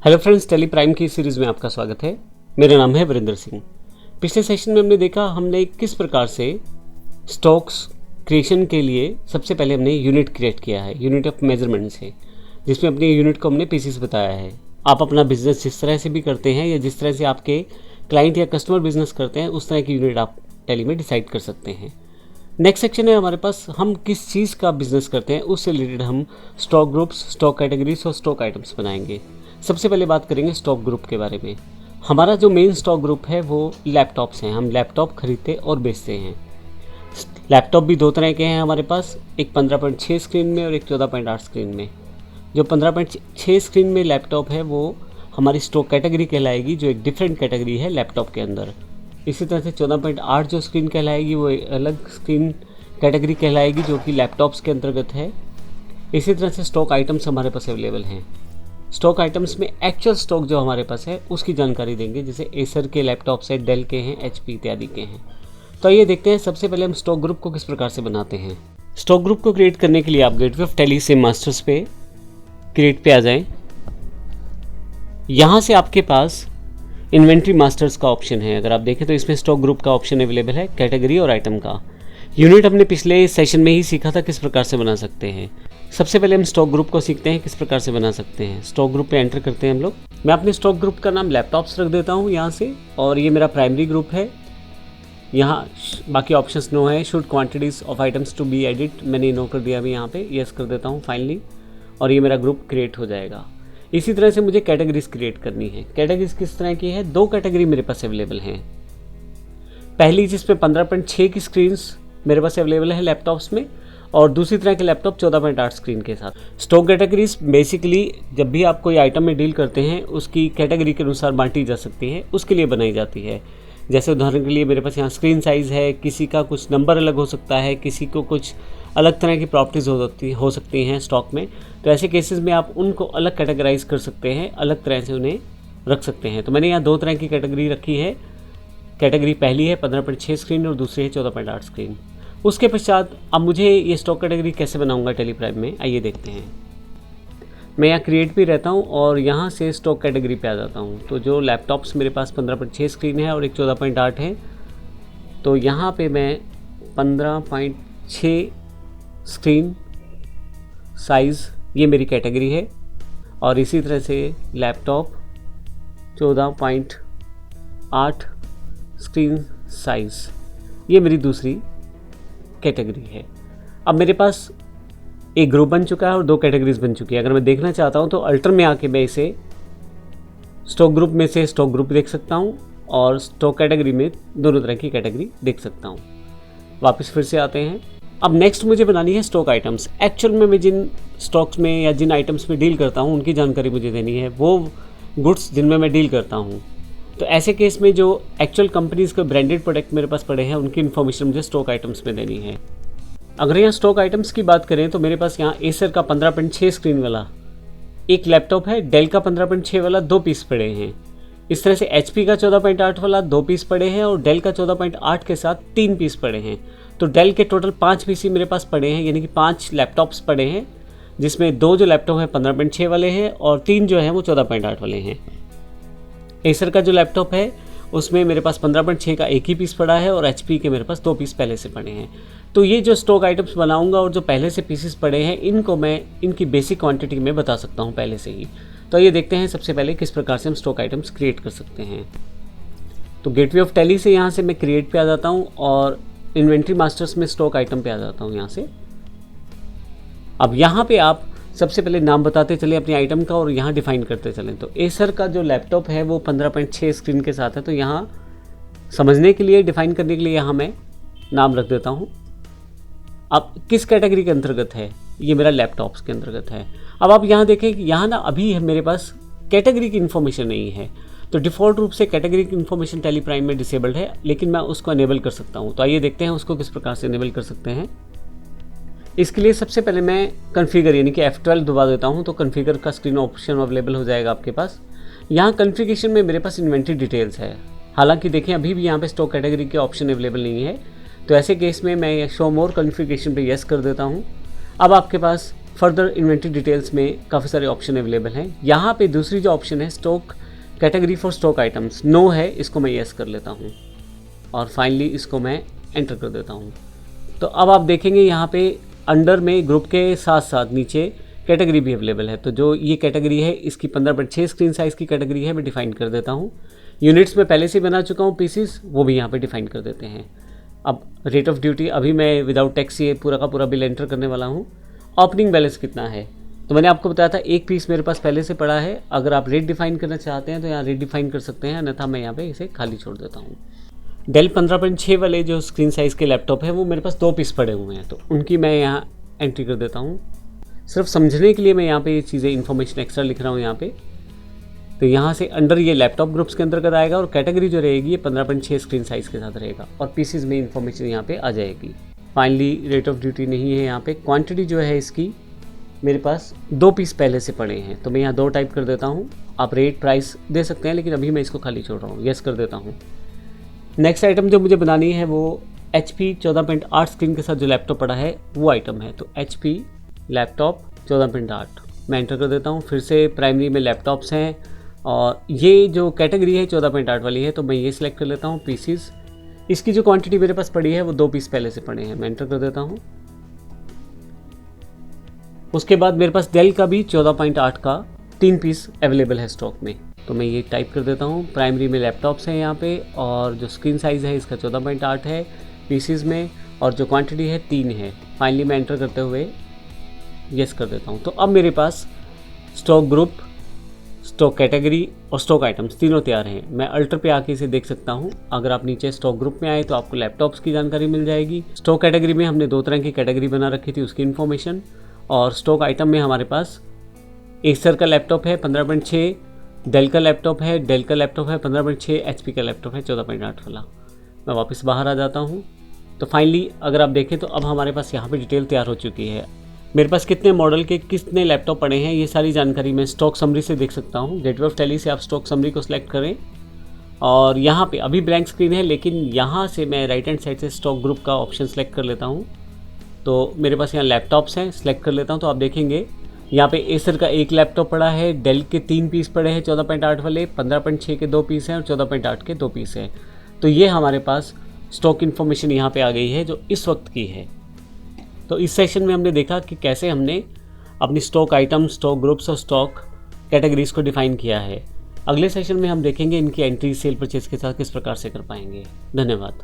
Hello friends, Tally Prime की series में आपका स्वागत है। मेरा नाम है वीरेंद्र सिंह। पिछले सेशन में हमने देखा हमने किस प्रकार से स्टॉक्स क्रिएशन के लिए सबसे पहले हमने यूनिट क्रिएट किया है, यूनिट ऑफ मेजरमेंट से, जिसमें अपने यूनिट को हमने पीसीस बताया है। आप अपना बिजनेस जिस तरह से भी करते हैं या जिस तरह से आपके क्लाइंट या कस्टमर बिजनेस करते हैं उस तरह की यूनिट आप टेली में डिसाइड कर सकते हैं। नेक्स्ट सेक्शन है हमारे पास, हम किस चीज़ का बिजनेस करते हैं उससे रिलेटेड हम स्टॉक ग्रुप्स, स्टॉक कैटेगरीज और स्टॉक आइटम्स बनाएंगे। सबसे पहले बात करेंगे स्टॉक ग्रुप के बारे में। हमारा जो मेन स्टॉक ग्रुप है वो लैपटॉप्स हैं। हम लैपटॉप खरीदते और बेचते हैं। लैपटॉप भी दो तरह के हैं हमारे पास, एक 15.6 स्क्रीन में और एक 14.8 स्क्रीन में। जो 15.6 स्क्रीन में लैपटॉप है वो हमारी स्टॉक कैटेगरी कहलाएगी, जो एक डिफरेंट कैटेगरी है लैपटॉप के अंदर। इसी तरह से 14.8 जो स्क्रीन कहलाएगी वो एक अलग स्क्रीन कैटेगरी कहलाएगी जो कि लैपटॉप्स के अंतर्गत है। इसी तरह से स्टॉक आइटम्स हमारे पास अवेलेबल हैं। स्टॉक आइटम्स में एक्चुअल स्टॉक जो हमारे पास है उसकी जानकारी देंगे, जैसे एसर के लैपटॉप्स है, डेल के हैं, एचपी इत्यादि के हैं। तो आइए देखते हैं सबसे पहले हम स्टॉक ग्रुप को किस प्रकार से बनाते हैं। स्टॉक ग्रुप को क्रिएट करने के लिए आप गेटवे ऑफ टेली से मास्टर्स पे क्रिएट पे आ जाएं। यहाँ से आपके पास इन्वेंट्री मास्टर्स का ऑप्शन है। अगर आप देखें तो इसमें स्टॉक ग्रुप का ऑप्शन अवेलेबल है, कैटेगरी और आइटम का। यूनिट हमने पिछले सेशन में ही सीखा था किस प्रकार से बना सकते हैं। सबसे पहले हम स्टॉक ग्रुप को सीखते हैं किस प्रकार से बना सकते हैं। स्टॉक ग्रुप पे एंटर करते हैं हम लोग। मैं अपने स्टॉक ग्रुप का नाम लैपटॉप्स रख देता हूँ यहाँ से, और ये मेरा प्राइमरी ग्रुप है। यहाँ बाकी ऑप्शंस नो है। Should quantities of items to be edit, मैंने नो कर दिया अभी यहाँ पे, यस कर देता हूँ फाइनली, और ये मेरा ग्रुप क्रिएट हो जाएगा। इसी तरह से मुझे कैटेगरीज क्रिएट करनी है। कैटेगरीज किस तरह की है? दो कैटेगरी मेरे पास अवेलेबल हैं। पहली जिसमें 15.6 की स्क्रीन्स मेरे पास अवेलेबल है लैपटॉप्स में, और दूसरी तरह के लैपटॉप 14.8 स्क्रीन के साथ। स्टॉक कैटेगरीज बेसिकली जब भी आप कोई आइटम में डील करते हैं उसकी कैटेगरी के अनुसार बांटी जा सकती है, उसके लिए बनाई जाती है। जैसे उदाहरण के लिए मेरे पास यहाँ स्क्रीन साइज़ है, किसी का कुछ नंबर अलग हो सकता है, किसी को कुछ अलग तरह की प्रॉपर्टीज़ हो सकती हैं स्टॉक में। तो ऐसे केसेस में आप उनको अलग कैटेगराइज कर सकते हैं, अलग तरह से उन्हें रख सकते हैं। तो मैंने यहाँ दो तरह की कैटेगरी रखी है। कैटेगरी पहली है 15.6 स्क्रीन और दूसरी है 14.8 स्क्रीन। उसके पश्चात अब मुझे ये स्टॉक कैटेगरी कैसे बनाऊंगा टेली प्राइम में, आइए देखते हैं। मैं यहाँ क्रिएट भी रहता हूँ और यहाँ से स्टॉक कैटेगरी पे आ जाता हूँ। तो जो लैपटॉप्स मेरे पास 15.6 स्क्रीन है और एक 14.8 है, तो यहाँ पे मैं 15.6 स्क्रीन साइज़ ये मेरी कैटेगरी है, और इसी तरह से लैपटॉप 14.8 स्क्रीन साइज़ ये मेरी दूसरी कैटेगरी है। अब मेरे पास एक ग्रुप बन चुका है और दो कैटेगरीज बन चुकी है। अगर मैं देखना चाहता हूँ तो अल्टर में आके मैं इसे स्टॉक ग्रुप में से स्टॉक ग्रुप देख सकता हूँ और स्टॉक कैटेगरी में दोनों तरह की कैटेगरी देख सकता हूँ। वापस फिर से आते हैं। अब नेक्स्ट मुझे बनानी है स्टॉक आइटम्स। एक्चुअल में मैं जिन स्टॉक्स में या जिन आइटम्स में डील करता हूँ उनकी जानकारी मुझे देनी है, वो गुड्स जिनमें मैं डील करता हूँ। तो ऐसे केस में जो एक्चुअल कंपनीज़ के ब्रांडेड प्रोडक्ट मेरे पास पड़े हैं उनकी इन्फॉर्मेशन मुझे स्टॉक आइटम्स में देनी है। अगर यहाँ स्टॉक आइटम्स की बात करें तो मेरे पास यहाँ एसर का 15.6 स्क्रीन वाला एक लैपटॉप है, डेल का 15.6 वाला 2 पीस पड़े हैं। इस तरह से एचपी का 14.8 वाला 2 पीस पड़े हैं और डेल का 14.8 के साथ 3 पीस पड़े हैं। तो डेल के टोटल 5 पीस ही मेरे पास पड़े हैं, यानी कि 5 लैपटॉप्स पड़े हैं, जिसमें 2 जो लैपटॉप है 15.6 वाले हैं और 3 जो हैं वो 14.8 वाले हैं। एसर का जो लैपटॉप है उसमें मेरे पास 15.6 का एक ही पीस पड़ा है और एचपी के मेरे पास 2 पीस पहले से पड़े हैं। तो ये जो स्टॉक आइटम्स बनाऊंगा और जो पहले से पीसेस पड़े हैं इनको मैं इनकी बेसिक क्वांटिटी में बता सकता हूँ पहले से ही। तो ये देखते हैं सबसे पहले किस प्रकार से हम स्टॉक आइटम्स क्रिएट कर सकते हैं। तो गेटवे ऑफ टेली से यहाँ से मैं क्रिएट पे आ जाता हूँ और इन्वेंट्री मास्टर्स में स्टॉक आइटम पे आ जाता हूँ यहाँ से। अब यहाँ पे आप सबसे पहले नाम बताते चले अपने आइटम का और यहाँ डिफाइन करते चलें। तो एसर का जो लैपटॉप है वो 15.6 स्क्रीन के साथ है, तो यहाँ समझने के लिए, डिफाइन करने के लिए यहाँ मैं नाम रख देता हूँ। अब किस कैटेगरी के अंतर्गत है? ये मेरा लैपटॉप्स के अंतर्गत है। अब आप यहाँ देखें कि यहाँ ना अभी मेरे पास कैटेगरी की इन्फॉर्मेशन नहीं है, तो डिफ़ॉल्ट रूप से कैटेगरी की इन्फॉर्मेशन टेली प्राइम में डिसेबल्ड है, लेकिन मैं उसको अनेबल कर सकता हूँ। तो आइए देखते हैं उसको किस प्रकार से अनेबल कर सकते हैं। इसके लिए सबसे पहले मैं कॉन्फ़िगर यानी कि F12 दबा देता हूँ, तो कॉन्फ़िगर का स्क्रीन ऑप्शन अवेलेबल हो जाएगा आपके पास। यहाँ कॉन्फ़िगरेशन में मेरे पास इन्वेंट्री डिटेल्स है। हालांकि देखें अभी भी यहाँ पे स्टॉक कैटेगरी के ऑप्शन अवेलेबल नहीं है, तो ऐसे केस में मैं शो मोर कॉन्फ़िगरेशन पे यस कर देता हूँ। अब आपके पास फर्दर इन्वेंट्री डिटेल्स में काफ़ी सारे ऑप्शन अवेलेबल हैं। यहाँ पे दूसरी जो ऑप्शन है stock category for stock items, no है, इसको मैं येस कर लेता हूँ और फाइनली इसको मैं एंटर कर देता हूँ। तो अब आप देखेंगे यहाँ पे अंडर में ग्रुप के साथ साथ नीचे कैटेगरी भी अवेलेबल है। तो जो ये कैटेगरी है इसकी 15.6 स्क्रीन साइज़ की कैटेगरी है, मैं डिफाइन कर देता हूँ। यूनिट्स में पहले से बना चुका हूँ, पीसीस वो भी यहाँ पे डिफाइन कर देते हैं। अब रेट ऑफ ड्यूटी अभी मैं विदाउट टैक्स ये पूरा का पूरा बिल एंटर करने वाला हूँ। ओपनिंग बैलेंस कितना है, तो मैंने आपको बताया था एक पीस मेरे पास पहले से पड़ा है। अगर आप रेट डिफाइन करना चाहते हैं तो यहाँ रेट डिफाइन कर सकते हैं, अन्यथा मैं यहाँ पे इसे खाली छोड़ देता हूँ। डेल 15.6 वाले जो स्क्रीन साइज़ के लैपटॉप है वो मेरे पास 2 पीस पड़े हुए हैं, तो उनकी मैं यहाँ एंट्री कर देता हूँ। सिर्फ समझने के लिए मैं यहाँ पे ये चीज़ें इन्फॉर्मेशन एक्स्ट्रा लिख रहा हूँ यहाँ पे। तो यहाँ से अंडर ये लैपटॉप ग्रुप्स के अंतर्गत आएगा और कैटेगरी जो रहेगी ये 15.6 स्क्रीन साइज़ के साथ रहेगा और पीसीज में इन्फॉर्मेशन यहाँ पे आ जाएगी। फाइनली रेट ऑफ ड्यूटी नहीं है यहाँ पे। क्वांटिटी जो है इसकी मेरे पास 2 पीस पहले से पड़े हैं, तो मैं यहाँ 2 टाइप कर देता हूँ। आप रेट प्राइस दे सकते हैं, लेकिन अभी मैं इसको खाली छोड़ रहा हूँ, यस कर देता हूँ। नेक्स्ट आइटम जो मुझे बनानी है वो HP 14.8 स्क्रीन के साथ जो लैपटॉप पड़ा है वो आइटम है। तो HP लैपटॉप 14.8 मैं एंटर कर देता हूँ। फिर से प्राइमरी में लैपटॉप्स हैं और ये जो कैटेगरी है 14.8 वाली है, तो मैं ये सिलेक्ट कर लेता हूँ पीसीज। इसकी जो क्वांटिटी मेरे पास पड़ी है वो 2 पीस पहले से पड़े हैं, मैं एंटर कर देता हूँ। उसके बाद मेरे पास डेल का भी 14.8 का 3 पीस अवेलेबल है स्टॉक में, तो मैं ये टाइप कर देता हूँ। प्राइमरी में लैपटॉप्स हैं यहाँ पे और जो स्क्रीन साइज़ है इसका 14.8 है पीसीज में और जो क्वांटिटी है 3 है। फाइनली मैं एंटर करते हुए यस कर देता हूँ। तो अब मेरे पास स्टॉक ग्रुप, स्टॉक कैटेगरी और स्टॉक आइटम्स तीनों तैयार हैं। मैं अल्टर पे आके इसे देख सकता हूँ। अगर आप नीचे स्टॉक ग्रुप में आए तो आपको लैपटॉप्स की जानकारी मिल जाएगी। स्टॉक कैटेगरी में हमने 2 तरह की कैटेगरी बना रखी थी, उसकी इन्फॉर्मेशन, और स्टॉक आइटम में हमारे पास एसर का लैपटॉप है 15.6, डेल का लैपटॉप है 15.6, HP का लैपटॉप है 14.8 वाला। मैं वापस बाहर आ जाता हूँ। तो फाइनली अगर आप देखें तो अब हमारे पास यहाँ पे डिटेल तैयार हो चुकी है। मेरे पास कितने मॉडल के कितने लैपटॉप पड़े हैं ये सारी जानकारी मैं स्टॉक समरी से देख सकता हूँ। गेटवे ऑफ टैली से आप स्टॉक समरी को सिलेक्ट करें और यहाँ पे अभी ब्लैंक स्क्रीन है, लेकिन यहाँ से मैं राइट हैंड साइड से स्टॉक ग्रुप का ऑप्शन सेलेक्ट कर लेता हूँ। तो मेरे पास यहाँ लैपटॉप्स हैं, सिलेक्ट कर लेता हूँ। तो आप देखेंगे यहाँ पे एसर का 1 लैपटॉप पड़ा है, डेल के 3 पीस पड़े हैं 14.8 वाले, 15.6 के 2 पीस हैं और 14.8 के 2 पीस हैं। तो ये हमारे पास स्टॉक इन्फॉर्मेशन यहाँ पे आ गई है जो इस वक्त की है। तो इस सेशन में हमने देखा कि कैसे हमने अपनी स्टॉक आइटम, स्टॉक ग्रुप्स और स्टॉक कैटेगरीज को डिफाइन किया है। अगले सेशन में हम देखेंगे इनकी एंट्री सेल परचेज के साथ किस प्रकार से कर पाएंगे। धन्यवाद।